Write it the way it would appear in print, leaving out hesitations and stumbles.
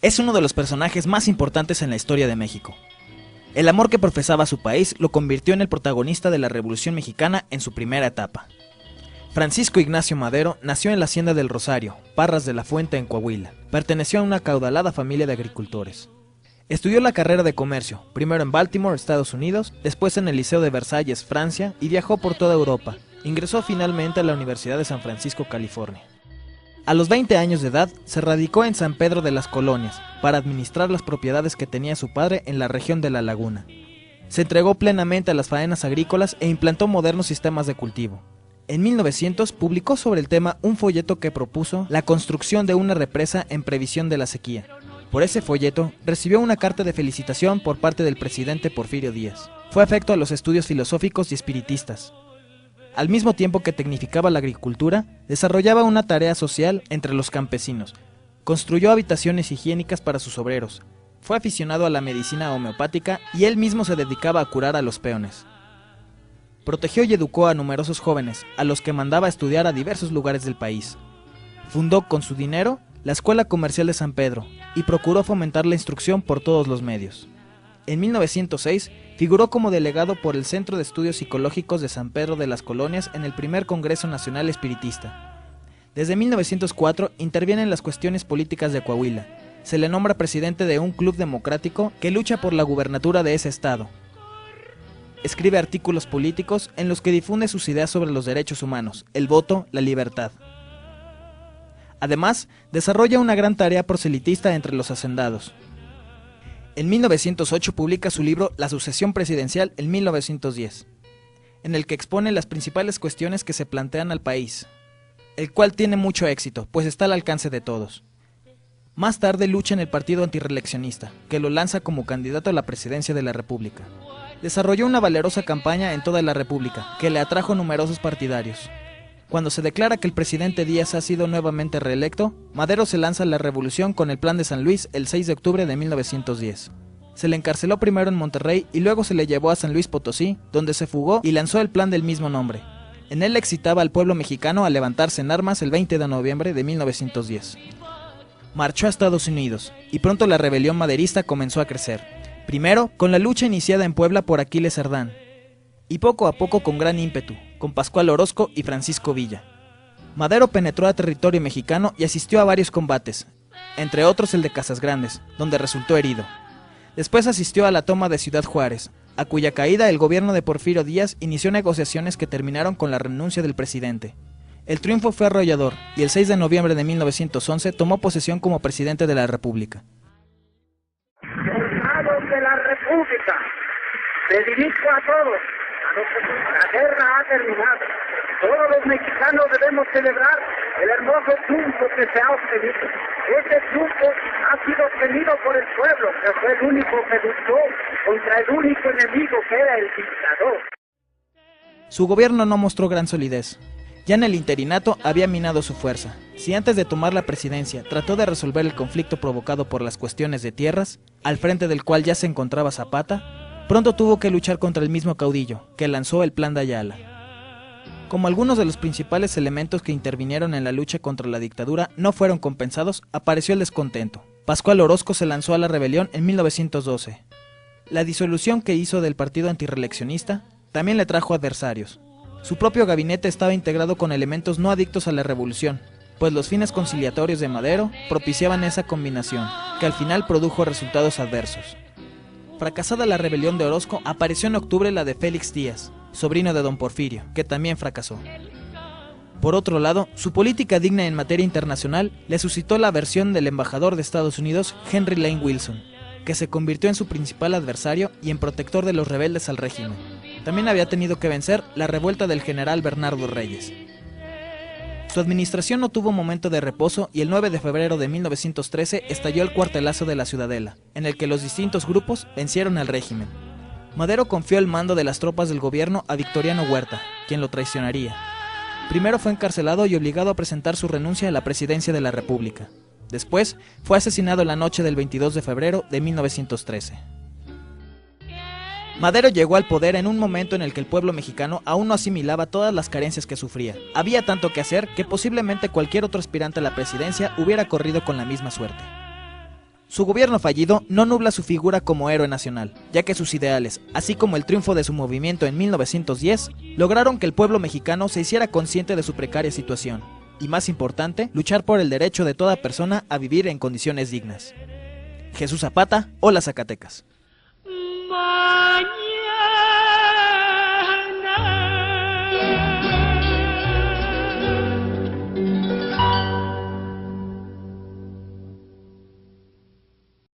Es uno de los personajes más importantes en la historia de México. El amor que profesaba a su país lo convirtió en el protagonista de la Revolución Mexicana en su primera etapa. Francisco Ignacio Madero nació en la Hacienda del Rosario, Parras de la Fuente, en Coahuila. Perteneció a una acaudalada familia de agricultores. Estudió la carrera de comercio, primero en Baltimore, Estados Unidos, después en el Liceo de Versalles, Francia, y viajó por toda Europa. Ingresó finalmente a la Universidad de San Francisco, California. A los 20 años de edad, se radicó en San Pedro de las Colonias para administrar las propiedades que tenía su padre en la región de La Laguna. Se entregó plenamente a las faenas agrícolas e implantó modernos sistemas de cultivo. En 1900 publicó sobre el tema un folleto que propuso la construcción de una represa en previsión de la sequía. Por ese folleto, recibió una carta de felicitación por parte del presidente Porfirio Díaz. Fue afecto a los estudios filosóficos y espiritistas. Al mismo tiempo que tecnificaba la agricultura, desarrollaba una tarea social entre los campesinos. Construyó habitaciones higiénicas para sus obreros. Fue aficionado a la medicina homeopática y él mismo se dedicaba a curar a los peones. Protegió y educó a numerosos jóvenes, a los que mandaba a estudiar a diversos lugares del país. Fundó con su dinero la Escuela Comercial de San Pedro y procuró fomentar la instrucción por todos los medios. En 1906, figuró como delegado por el Centro de Estudios Psicológicos de San Pedro de las Colonias en el primer Congreso Nacional Espiritista. Desde 1904 interviene en las cuestiones políticas de Coahuila. Se le nombra presidente de un club democrático que lucha por la gubernatura de ese estado. Escribe artículos políticos en los que difunde sus ideas sobre los derechos humanos, el voto, la libertad. Además, desarrolla una gran tarea proselitista entre los hacendados. En 1908 publica su libro La sucesión presidencial en 1910, en el que expone las principales cuestiones que se plantean al país, el cual tiene mucho éxito, pues está al alcance de todos. Más tarde lucha en el partido antirreeleccionista, que lo lanza como candidato a la presidencia de la República. Desarrolló una valerosa campaña en toda la República, que le atrajo numerosos partidarios. Cuando se declara que el presidente Díaz ha sido nuevamente reelecto, Madero se lanza a la revolución con el Plan de San Luis el 6 de octubre de 1910. Se le encarceló primero en Monterrey y luego se le llevó a San Luis Potosí, donde se fugó y lanzó el plan del mismo nombre. En él excitaba al pueblo mexicano a levantarse en armas el 20 de noviembre de 1910. Marchó a Estados Unidos, y pronto la rebelión maderista comenzó a crecer. Primero, con la lucha iniciada en Puebla por Aquiles Cerdán, y poco a poco con gran ímpetu, con Pascual Orozco y Francisco Villa. Madero penetró a territorio mexicano y asistió a varios combates, entre otros el de Casas Grandes, donde resultó herido. Después asistió a la toma de Ciudad Juárez, a cuya caída el gobierno de Porfirio Díaz inició negociaciones que terminaron con la renuncia del presidente. El triunfo fue arrollador, y el 6 de noviembre de 1911 tomó posesión como presidente de la República. Soldados de la República, me dirijo a todos. La guerra ha terminado. Todos los mexicanos debemos celebrar el hermoso triunfo que se ha obtenido. Ese triunfo ha sido obtenido por el pueblo, que fue el único que luchó contra el único enemigo que era el dictador. Su gobierno no mostró gran solidez. Ya en el interinato había minado su fuerza. Si antes de tomar la presidencia trató de resolver el conflicto provocado por las cuestiones de tierras, al frente del cual ya se encontraba Zapata, pronto tuvo que luchar contra el mismo caudillo, que lanzó el Plan de Ayala. Como algunos de los principales elementos que intervinieron en la lucha contra la dictadura no fueron compensados, apareció el descontento. Pascual Orozco se lanzó a la rebelión en 1912. La disolución que hizo del partido antirreeleccionista también le trajo adversarios. Su propio gabinete estaba integrado con elementos no adictos a la revolución, pues los fines conciliatorios de Madero propiciaban esa combinación, que al final produjo resultados adversos. Fracasada la rebelión de Orozco, apareció en octubre la de Félix Díaz, sobrino de don Porfirio, que también fracasó. Por otro lado, su política digna en materia internacional le suscitó la aversión del embajador de Estados Unidos, Henry Lane Wilson, que se convirtió en su principal adversario y en protector de los rebeldes al régimen. También había tenido que vencer la revuelta del general Bernardo Reyes. Su administración no tuvo momento de reposo y el 9 de febrero de 1913 estalló el cuartelazo de la Ciudadela, en el que los distintos grupos vencieron al régimen. Madero confió el mando de las tropas del gobierno a Victoriano Huerta, quien lo traicionaría. Primero fue encarcelado y obligado a presentar su renuncia a la presidencia de la República. Después, fue asesinado la noche del 22 de febrero de 1913. Madero llegó al poder en un momento en el que el pueblo mexicano aún no asimilaba todas las carencias que sufría. Había tanto que hacer que posiblemente cualquier otro aspirante a la presidencia hubiera corrido con la misma suerte. Su gobierno fallido no nubla su figura como héroe nacional, ya que sus ideales, así como el triunfo de su movimiento en 1910, lograron que el pueblo mexicano se hiciera consciente de su precaria situación, y más importante, luchar por el derecho de toda persona a vivir en condiciones dignas. Jesús Zapata, Hola Zacatecas.